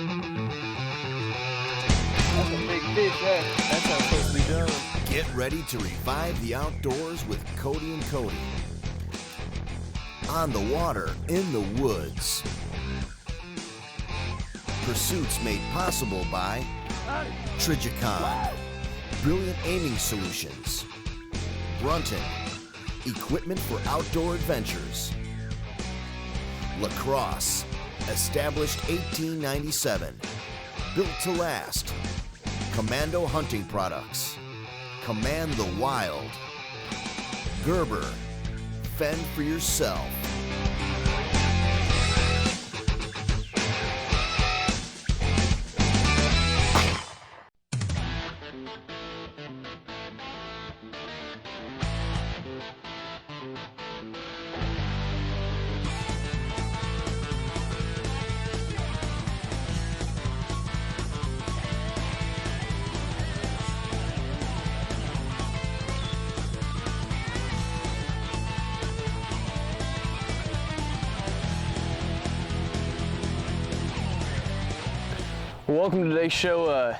That's a big fish there. That's how it's supposed to be done. Get ready to revive the outdoors with Cody and Cody. On the water, in the woods. Pursuits made possible by Trijicon, Brilliant Aiming Solutions, Brunton, Equipment for Outdoor Adventures, Lacrosse, established 1897, built to last, Commando Hunting Products, Command the Wild, Gerber, fend for yourself. Welcome to today's show.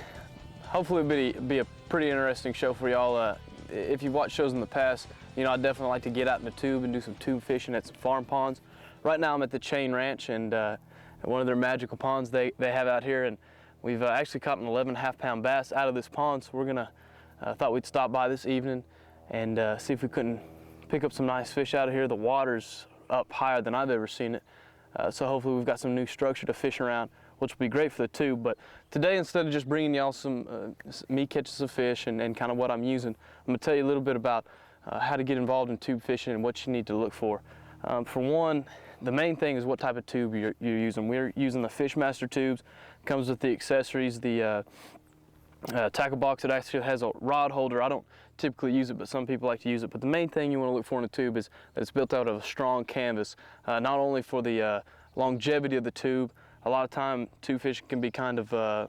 Hopefully it'll be a pretty interesting show for y'all. If you've watched shows in the past, you know I definitely like to get out in the tube and do some tube fishing at some farm ponds. Right now I'm at the Chain Ranch and at one of their magical ponds they have out here, and we've actually caught an 11.5-pound bass out of this pond. So we're gonna thought we'd stop by this evening and see if we couldn't pick up some nice fish out of here. The water's up higher than I've ever seen it, so hopefully we've got some new structure to fish around, which will be great for the tube. But today, instead of just bringing y'all some me catching some fish and kind of what I'm using, I'm gonna tell you a little bit about how to get involved in tube fishing and what you need to look for. For one, the main thing is what type of tube you're using. We're using the Fishmaster tubes. Comes with the accessories, the tackle box. It actually has a rod holder. I don't typically use it, but some people like to use it. But the main thing you want to look for in a tube is that it's built out of a strong canvas, not only for the longevity of the tube. A lot of time tube fishing can be kind of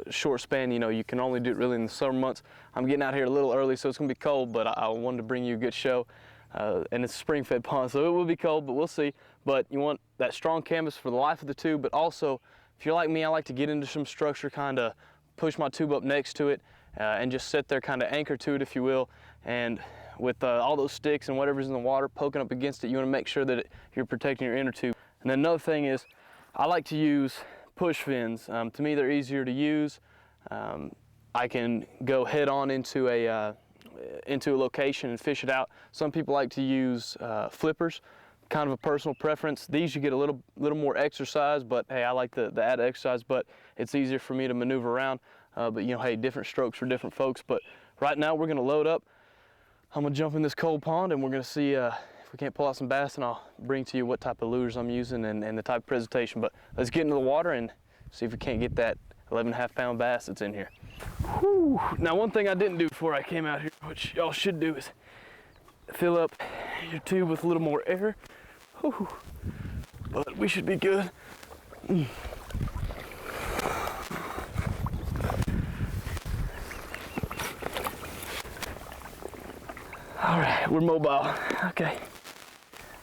short span. You know, you can only do it really in the summer months. I'm getting out here a little early, so it's gonna be cold, but I wanted to bring you a good show. And it's a spring-fed pond, so it will be cold, but we'll see. But you want that strong canvas for the life of the tube, but also, if you're like me, I like to get into some structure, kind of push my tube up next to it, and just sit there, kind of anchor to it, if you will. And with all those sticks and whatever's in the water poking up against it, you want to make sure that you're protecting your inner tube. And then another thing is, I like to use push fins. To me, they're easier to use. I can go head on into a location and fish it out. Some people like to use flippers, kind of a personal preference. These you get a little more exercise, but hey, I like the added exercise, but it's easier for me to maneuver around. But you know, hey, different strokes for different folks. But right now we're gonna load up. I'm gonna jump in this cold pond and we're gonna see if we can't pull out some bass, and I'll bring to you what type of lures I'm using and the type of presentation. But let's get into the water and see if we can't get that 11.5-pound bass that's in here. Whew. Now, one thing I didn't do before I came out here, which y'all should do, is fill up your tube with a little more air. Whew. But we should be good. All right, we're mobile. Okay.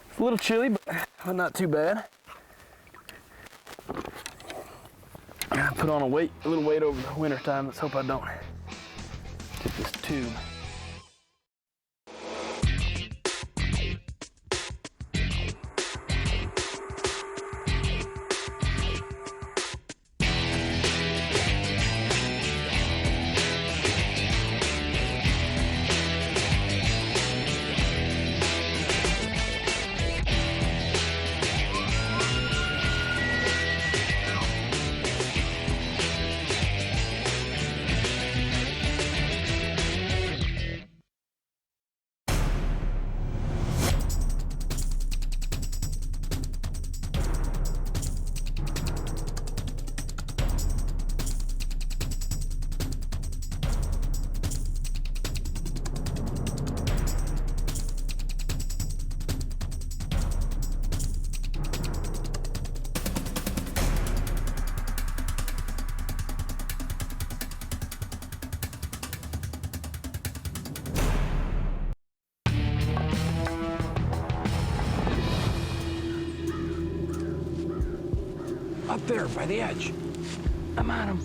It's a little chilly, but not too bad. I put on a little weight over the winter time. Let's hope I don't get this tube. Up there by the edge. I'm on him.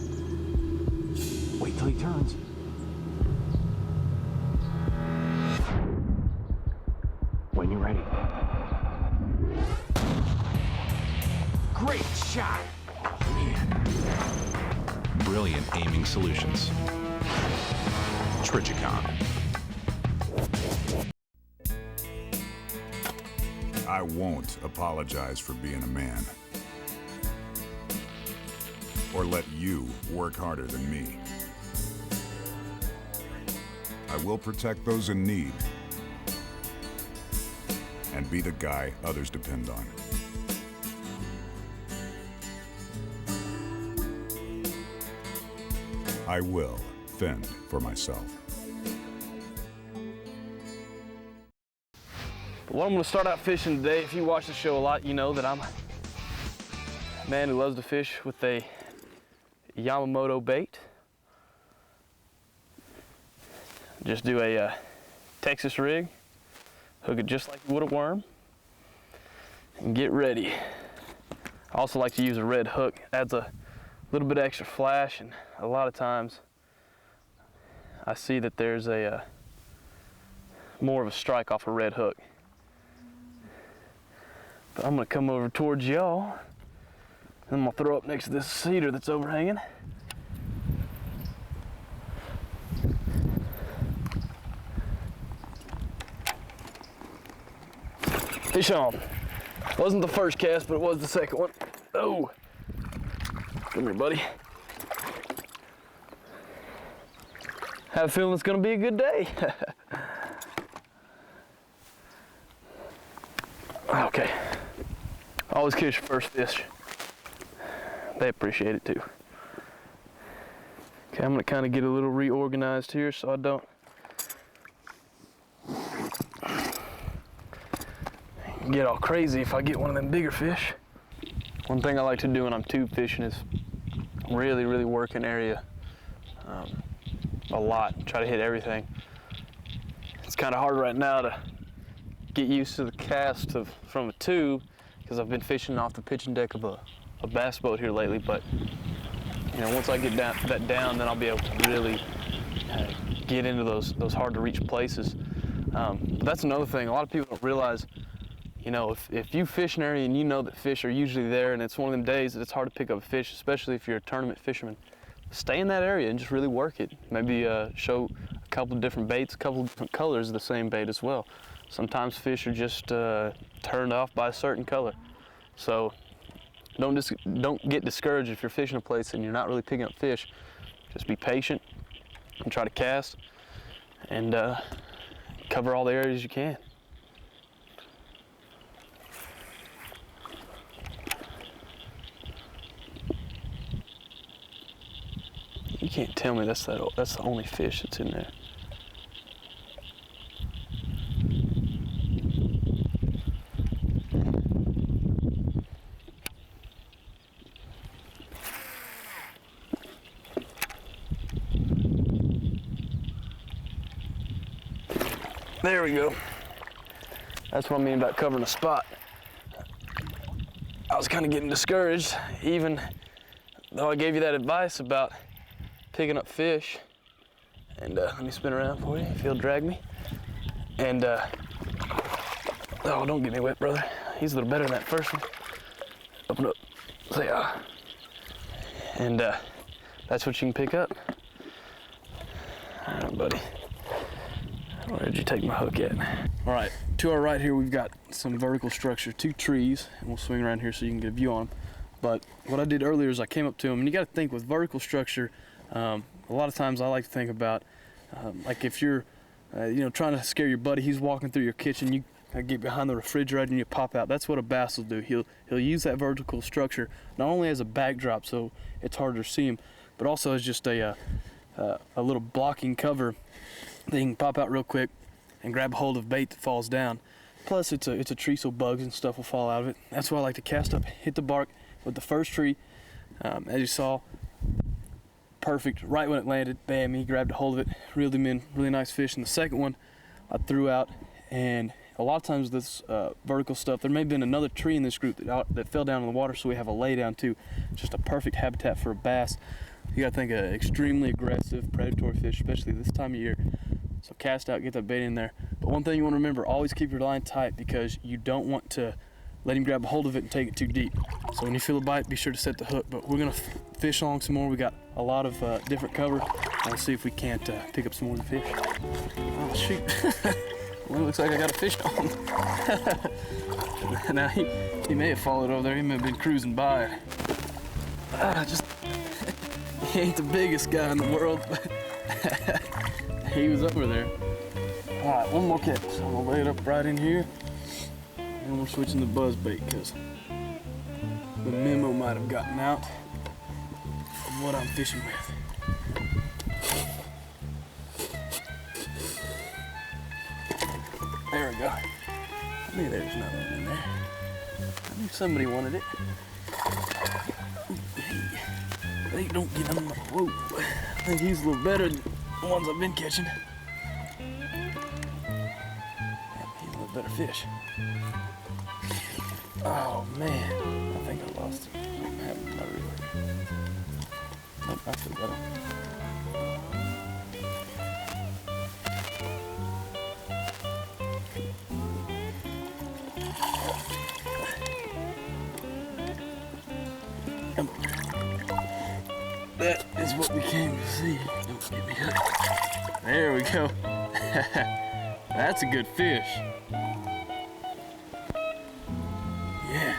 Wait till he turns. When you're ready. Great shot. Oh, man. Brilliant aiming solutions. Trijicon. I won't apologize for being a man. Or let you work harder than me. I will protect those in need and be the guy others depend on. I will fend for myself. Well, I'm going to start out fishing today. If you watch the show a lot, you know that I'm a man who loves to fish with a Yamamoto bait. Just do a Texas rig, hook it just like you would a worm, and get ready. I also like to use a red hook. Adds a little bit of extra flash, and a lot of times I see that there's a more of a strike off a red hook. But I'm gonna come over towards y'all, and I'm gonna throw up next to this cedar that's overhanging. Fish on. Wasn't the first cast, but it was the second one. Oh, come here, buddy. Have a feeling it's gonna be a good day. Okay. Always catch your first fish. They appreciate it too. Okay, I'm gonna kind of get a little reorganized here so I don't get all crazy if I get one of them bigger fish. One thing I like to do when I'm tube fishing is really work an area a lot, try to hit everything. It's kind of hard right now to get used to the cast from a tube because I've been fishing off the pitching deck of a bass boat here lately, but you know, once I get that down, then I'll be able to really get into those hard to reach places. But that's another thing, a lot of people don't realize, you know, if you fish an area and you know that fish are usually there and it's one of them days that it's hard to pick up a fish, especially if you're a tournament fisherman, stay in that area and just really work it. Maybe show a couple of different baits, a couple of different colors of the same bait as well. Sometimes fish are just turned off by a certain color. So don't get discouraged if you're fishing a place and you're not really picking up fish. Just be patient and try to cast and cover all the areas you can. You can't tell me that's the only fish that's in there. There we go. That's what I mean about covering a spot. I was kind of getting discouraged, even though I gave you that advice about picking up fish. And let me spin around for you if you'll drag me. And oh, don't get me wet, brother. He's a little better than that first one. Open up. Say ah. And that's what you can pick up. All right, buddy. Where did you take my hook at? All right, to our right here, we've got some vertical structure, 2 trees, and we'll swing around here so you can get a view on them. But what I did earlier is I came up to them, and you got to think with vertical structure, a lot of times I like to think about, like if you're, you know, trying to scare your buddy, he's walking through your kitchen, you get behind the refrigerator and you pop out. That's what a bass will do. He'll use that vertical structure not only as a backdrop, so it's harder to see him, but also as just a little blocking cover. They can pop out real quick and grab a hold of bait that falls down. Plus, it's a tree, so bugs and stuff will fall out of it. That's why I like to cast up, hit the bark with the first tree. As you saw, perfect. Right when it landed, bam, he grabbed a hold of it, reeled him in. Really nice fish. And the second one, I threw out, and a lot of times this vertical stuff, there may have been another tree in this group that fell down in the water, so we have a lay down too. Just a perfect habitat for a bass. You gotta think an extremely aggressive predatory fish, especially this time of year. So cast out, get that bait in there. But one thing you want to remember, always keep your line tight because you don't want to let him grab a hold of it and take it too deep. So when you feel a bite, be sure to set the hook. But we're gonna fish along some more. We got a lot of different cover. We'll see if we can't pick up some more of the fish. Oh shoot. Well, it looks like I got a fish on. Now he may have followed over there. He may have been cruising by. He ain't the biggest guy in the world, but he was over there. All right, one more catch. I'm gonna lay it up right in here. And we're switching the buzz bait because the memo might have gotten out of what I'm fishing with. There we go. I knew there was another one in there. I knew somebody wanted it. Hey, don't get on my rope. I think he's a little better than the ones I've been catching. Yeah, he's a little better fish. Oh man, I think I lost him. I'm having my reel. Nope, I still got him. Come on. That is what we came to see. Don't get me hooked. There we go. That's a good fish. Yeah.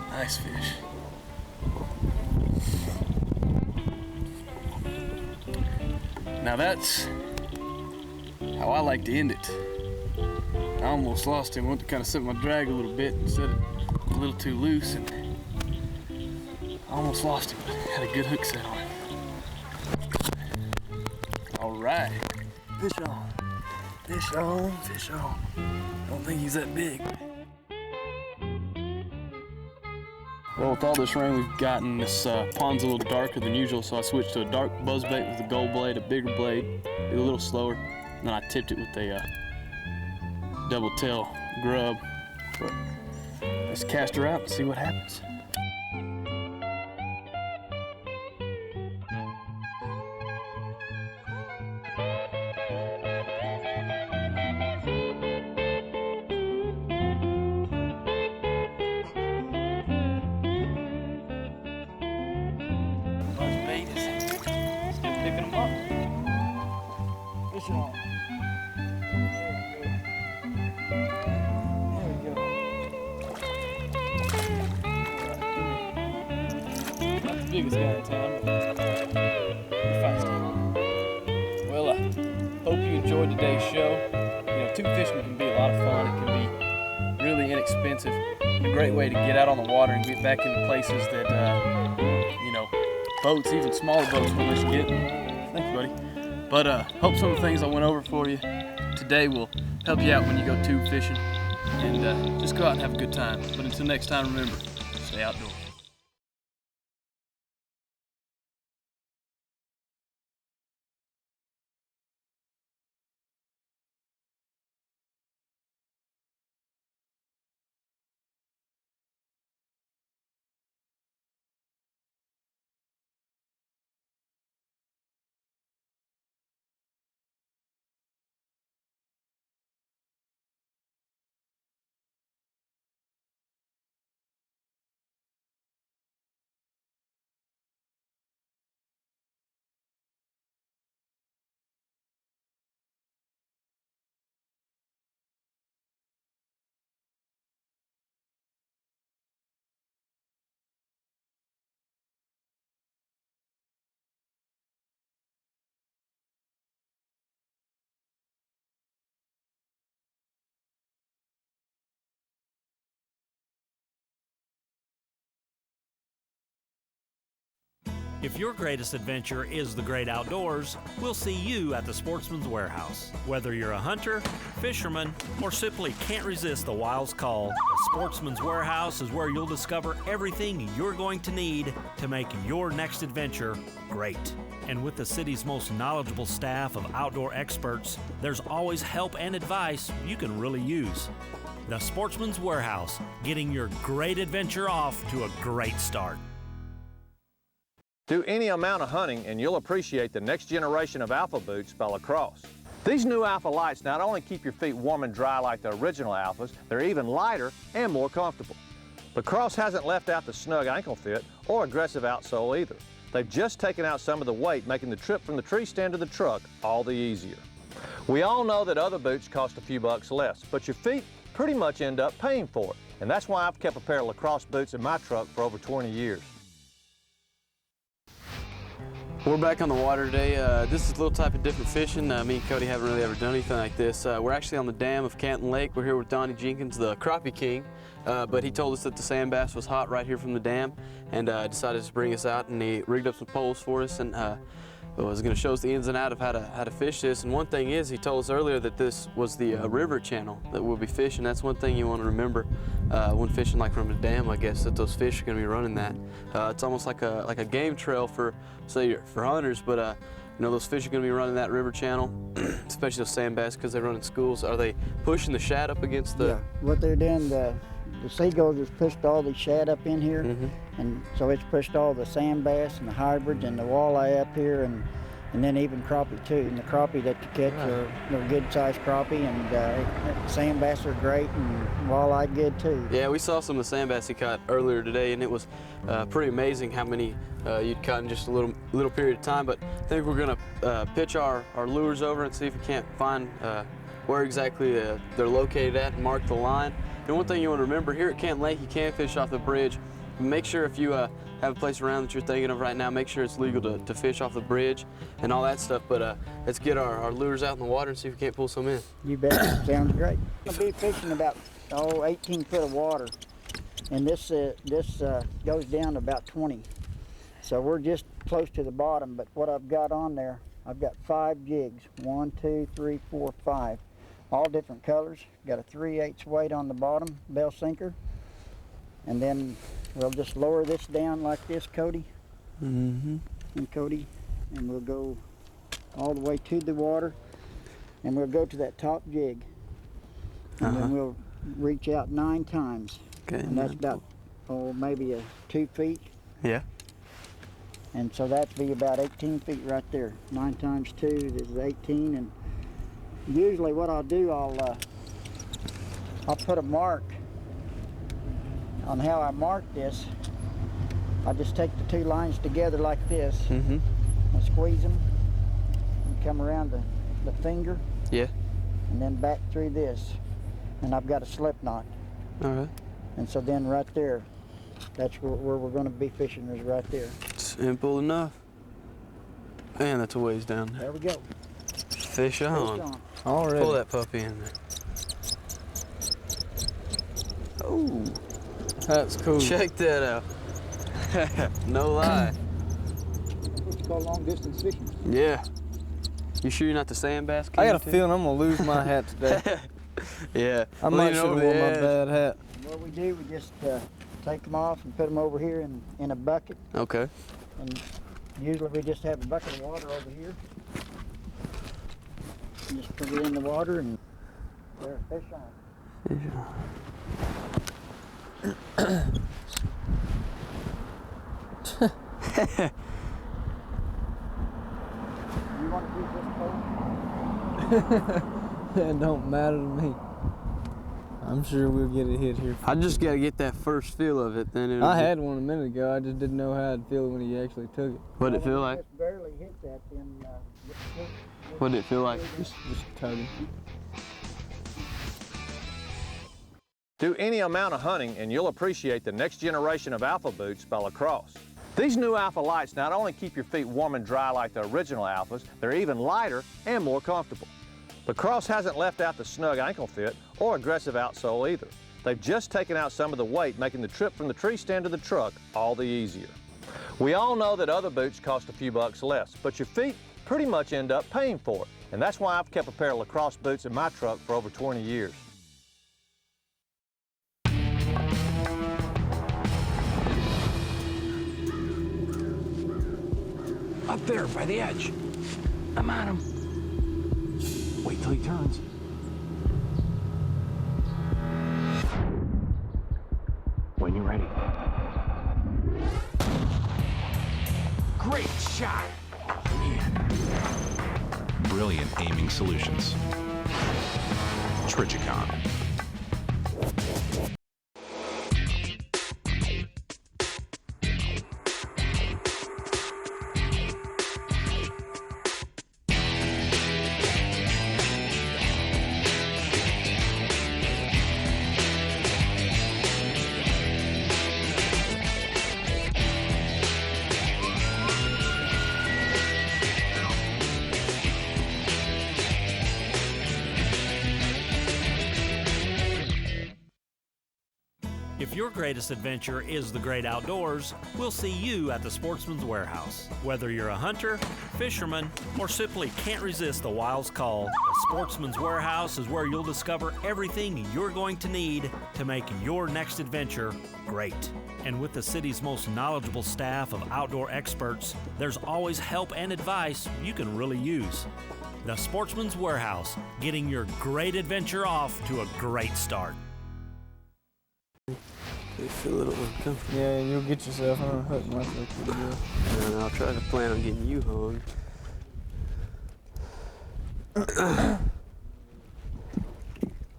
Nice fish. Now that's how I like to end it. I almost lost him. Went to kind of set my drag a little bit and set it a little too loose, and I almost lost him, but had a good hook set on him. All right, fish on, fish on, fish on. Don't think he's that big. Well, with all this rain we've gotten, this pond's a little darker than usual, so I switched to a dark buzzbait with a gold blade, a bigger blade, a little slower, and then I tipped it with a double tail grub. But let's cast her out and see what happens. Buzzbait is still picking them up. Fish on. There we go. Not the biggest guy in town, but we're feisty. Well, I hope you enjoyed today's show. You know, tube fishing can be a lot of fun. It can be really inexpensive. A great way to get out on the water and get back into places that, you know, boats, even smaller boats, won't let you get. Thank you, buddy. But hope some of the things I went over for you today will help you out when you go tube fishing. And just go out and have a good time. But until next time, remember, stay outdoors. If your greatest adventure is the great outdoors, we'll see you at the Sportsman's Warehouse. Whether you're a hunter, fisherman, or simply can't resist the wild's call, the Sportsman's Warehouse is where you'll discover everything you're going to need to make your next adventure great. And with the city's most knowledgeable staff of outdoor experts, there's always help and advice you can really use. The Sportsman's Warehouse, getting your great adventure off to a great start. Do any amount of hunting and you'll appreciate the next generation of Alpha boots by Lacrosse. These new Alpha lights not only keep your feet warm and dry like the original Alphas, they're even lighter and more comfortable. Lacrosse hasn't left out the snug ankle fit or aggressive outsole either. They've just taken out some of the weight, making the trip from the tree stand to the truck all the easier. We all know that other boots cost a few bucks less, but your feet pretty much end up paying for it. And that's why I've kept a pair of Lacrosse boots in my truck for over 20 years. We're back on the water today. This is a little type of different fishing. Me and Cody haven't really ever done anything like this. We're actually on the dam of Canton Lake. We're here with Donnie Jenkins, the crappie king, but he told us that the sand bass was hot right here from the dam, and decided to bring us out, and he rigged up some poles for us, and was going to show us the ins and outs of how to fish this. And one thing is, he told us earlier that this was the river channel that we'll be fishing. That's one thing you want to remember when fishing like from the dam, I guess, that those fish are going to be running that. It's almost like a game trail for, say, for hunters, but you know, those fish are going to be running that river channel, especially those sand bass because they run in schools. Are they pushing the shad up against the... Yeah, what they're doing, the seagulls has pushed all the shad up in here, and so it's pushed all the sand bass and the hybrids and the walleye up here, and then even crappie too. And the crappie that you catch are good-sized crappie, and sand bass are great, and walleye good too. Yeah, we saw some of the sand bass he caught earlier today, and it was pretty amazing how many you'd caught in just a little period of time. But I think we're gonna pitch our lures over and see if we can't find where exactly they're located at and mark the line. And one thing you want to remember, here at Canton Lake, you can fish off the bridge. Make sure if you have a place around that you're thinking of right now, make sure it's legal to fish off the bridge and all that stuff. But let's get our lures out in the water and see if we can't pull some in. You bet. Sounds great. I'll be fishing about 18 foot of water, and this goes down to about 20. So we're just close to the bottom. But what I've got on there, I've got 5 jigs. 1, 2, 3, 4, 5. All different colors. Got a 3/8 weight on the bottom, bell sinker. And then we'll just lower this down like this, Cody. And Cody. And we'll go all the way to the water. And we'll go to that top jig. And then we'll reach out 9 times. Okay. And that's about, maybe 2 feet. Yeah. And so that'd be about 18 feet right there. 9 times 2 is 18. And usually what I'll do, I'll put a mark on how I mark this. I just take the 2 lines together like this and squeeze them and come around the finger. Yeah. And then back through this. And I've got a slip knot. All right. And so then right there, that's where we're going to be fishing, is right there. Simple enough. Man, that's a ways down there. There we go. Fish on. Already. Pull that puppy in there. Oh. That's cool. Check that out. No lie. What you call long distance fishing? Yeah. You sure you're not the sand bass king? I got a feeling I'm gonna lose my hat today. Yeah. I might should have worn my bad hat. What we do, we just take them off and put them over here in a bucket. Okay. And usually we just have a bucket of water over here. And just put it in the water and there, fish on. Fish on. You want to use this pole? It don't matter to me. I'm sure we'll get a hit here. I just got to get that first feel of it. Then I had one a minute ago. I just didn't know how I'd feel when he actually took it. What did it feel like? Just barely hit that, then What did it feel like? Just tugging. Do any amount of hunting and you'll appreciate the next generation of Alpha boots by Lacrosse. These new Alpha lights not only keep your feet warm and dry like the original Alphas, they're even lighter and more comfortable. Lacrosse hasn't left out the snug ankle fit or aggressive outsole either. They've just taken out some of the weight, making the trip from the tree stand to the truck all the easier. We all know that other boots cost a few bucks less, but your feet pretty much end up paying for it. And that's why I've kept a pair of lacrosse boots in my truck for over 20 years. Up there, by the edge. I'm on him. Wait till he turns. When you're ready. Great shot! Man. Brilliant aiming solutions. Trichicon. If your greatest adventure is the great outdoors, we'll see you at the Sportsman's Warehouse. Whether you're a hunter, fisherman, or simply can't resist the wild's call, the Sportsman's Warehouse is where you'll discover everything you're going to need to make your next adventure great. And with the city's most knowledgeable staff of outdoor experts, there's always help and advice you can really use. The Sportsman's Warehouse, getting your great adventure off to a great start. You feel a little uncomfortable. Yeah, you'll get yourself unhooked myself pretty good. And I'll try to plan on getting you hung.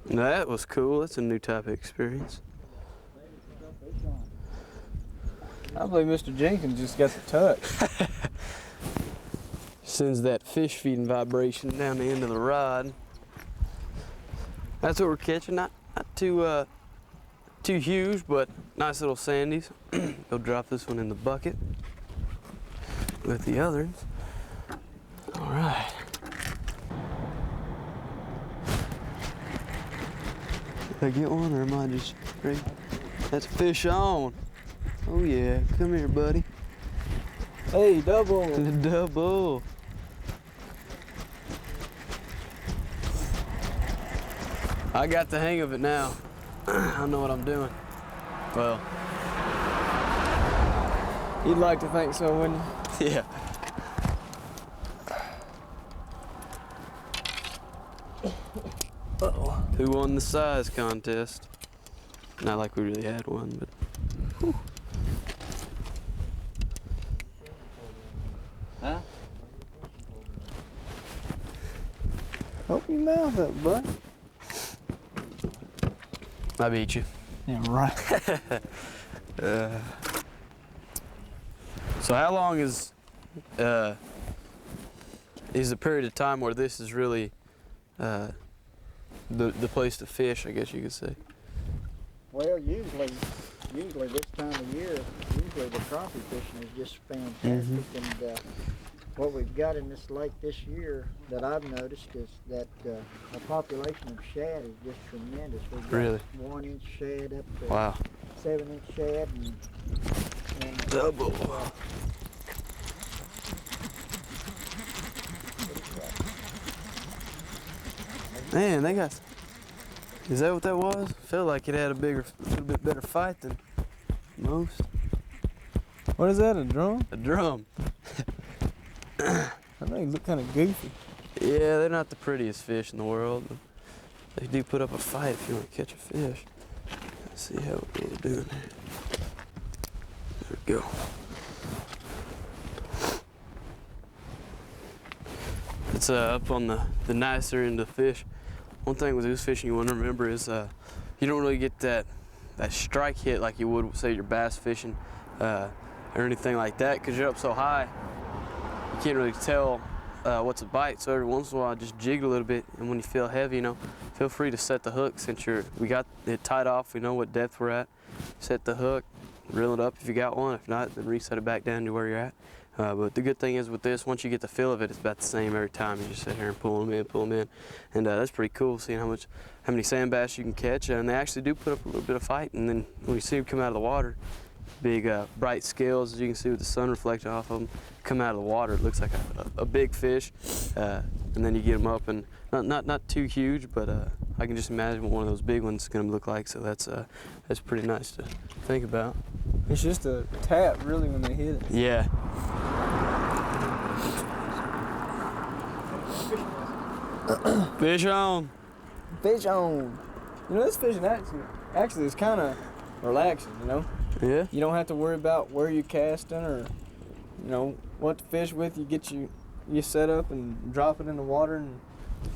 That was cool. That's a new type of experience. I believe Mr. Jenkins just got the touch. Sends that fish feeding vibration down the end of the rod. That's what we're catching. Not too huge, but nice little sandies. Go drop this one in the bucket with the others. All right. Did I get one, or am I just ready? That's fish on. Oh yeah, come here, buddy. Hey, double. Double. I got the hang of it now. I know what I'm doing. Well, you'd like to think so, wouldn't you? Yeah. Uh-oh. Who won the size contest? Not like we really had one, but. Whew. Huh? Open your mouth up, bud. I beat you. Yeah, right. So how long is the period of time where this is really the place to fish, I guess you could say? Well, usually this time of year, usually the crappie fishing is just fantastic. And what we've got in this lake this year that I've noticed is that the population of shad is just tremendous. We've got Really? 1 inch shad up to Wow. 7 inch shad and Double. Man, they got. Is that what that was? I felt like it had a little bit better fight than most. What is that? A drum? A drum. I think they look kind of goofy. Yeah, they're not the prettiest fish in the world, but they do put up a fight if you want to catch a fish. Let's see how we're doing here. There we go. It's up on the nicer end of the fish. One thing with goose fishing you want to remember is you don't really get that strike hit like you would, say, your bass fishing or anything like that, because you're up so high. You can't really tell what's a bite, so every once in a while just jig a little bit, and when you feel heavy, feel free to set the hook. Since we got it tied off, we know what depth we're at. Set the hook, reel it up if you got one. If not, then reset it back down to where you're at. But the good thing is with this, once you get the feel of it, it's about the same every time. You just sit here and pull them in, and that's pretty cool seeing how many sand bass you can catch. And they actually do put up a little bit of fight, and then when you see them come out of the water, big bright scales, as you can see with the sun reflecting off of them, come out of the water. It looks like a big fish, and then you get them up, and not too huge, but I can just imagine what one of those big ones is going to look like. So that's pretty nice to think about. It's just a tap, really, when they hit it. Yeah. Fish on. Fish on. You know, this fishing actually is kind of relaxing, you know? Yeah. You don't have to worry about where you're casting or, you know, what to fish with. You get you set up and drop it in the water and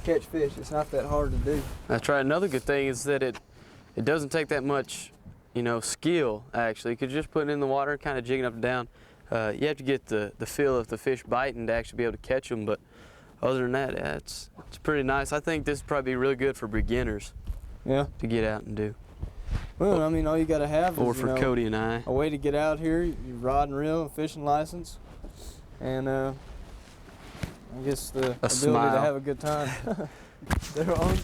catch fish. It's not that hard to do. That's right. Another good thing is that it doesn't take that much, you know, skill, actually. You could just put it in the water, kind of jigging up and down. You have to get the feel of the fish biting to actually be able to catch them, but other than that, yeah, it's pretty nice. I think this would probably be really good for beginners. Yeah. To get out and do. Well, I mean, all you got to have or is, for Cody and I. a way to get out here, your rod and reel, a fishing license, and I guess the ability smile. to have a good time. They're on.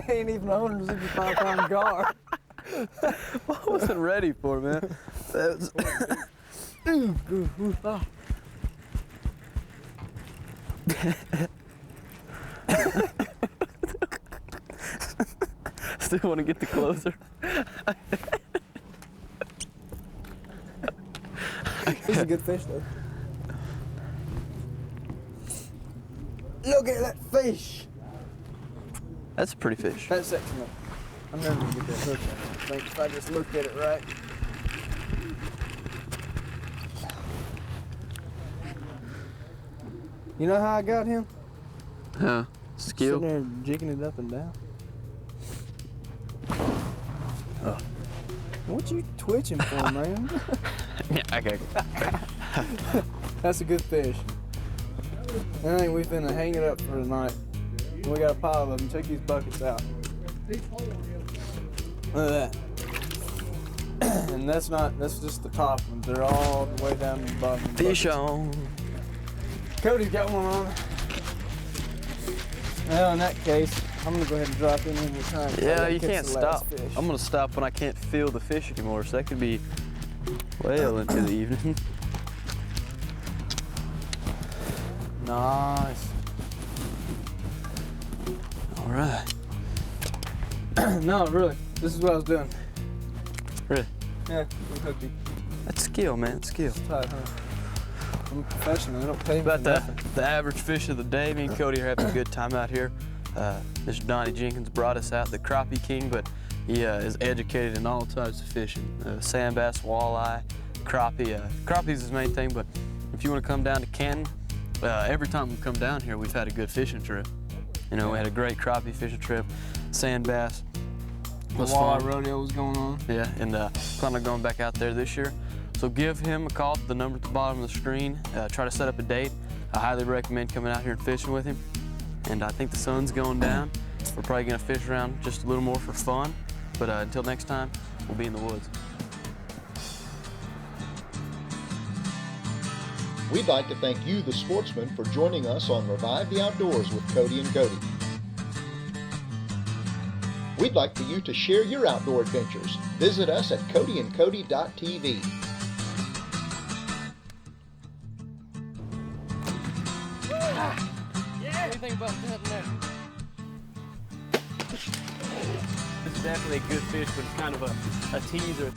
Ain't even 165-pound gar. I wasn't ready for it, man. Still want to get the closer. He's a good fish, though. Look at that fish. That's a pretty fish. That's excellent. I'm never gonna get that hook on. I think if I just looked at it right. You know how I got him? Huh? Skill? Sitting there jigging it up and down. Oh. What you twitching for, man? Yeah, okay. That's a good fish. I think we've been to hang it up for tonight. We got a pile of them. Check these buckets out. Look at that. And that's just the top ones. They're all the way down to the bottom. Fish on. Cody's got one on. Well, in that case, I'm gonna go ahead and drop in one more time. Yeah, you can't stop. I'm gonna stop when I can't feel the fish anymore, so that could be well into the evening. Nice. All right. No, really. This is what I was doing. Really? Yeah, we hooked him. That's skill, man. That's skill. Tight, huh? I'm a professional. I don't pay me About for the nothing. average fish of the day, me and Cody are having a good time out here. Mr. Donnie Jenkins brought us out, the crappie king, but he is educated in all types of fishing. Sand bass, walleye, crappie. Crappie's his main thing, but if you want to come down to Canton, every time we come down here, we've had a good fishing trip. You know, we had a great crappie fishing trip, sand bass. The walleye rodeo was going on. Yeah, and plan on going back out there this year. So give him a call at the number at the bottom of the screen. Try to set up a date. I highly recommend coming out here and fishing with him. And I think the sun's going down. We're probably gonna fish around just a little more for fun. But until next time, we'll be in the woods. We'd like to thank you, the sportsman, for joining us on Revive the Outdoors with Cody and Cody. We'd like for you to share your outdoor adventures. Visit us at codyandcody.tv. Yeah. What do you think about that there? This is definitely a good fish, but it's kind of a teaser.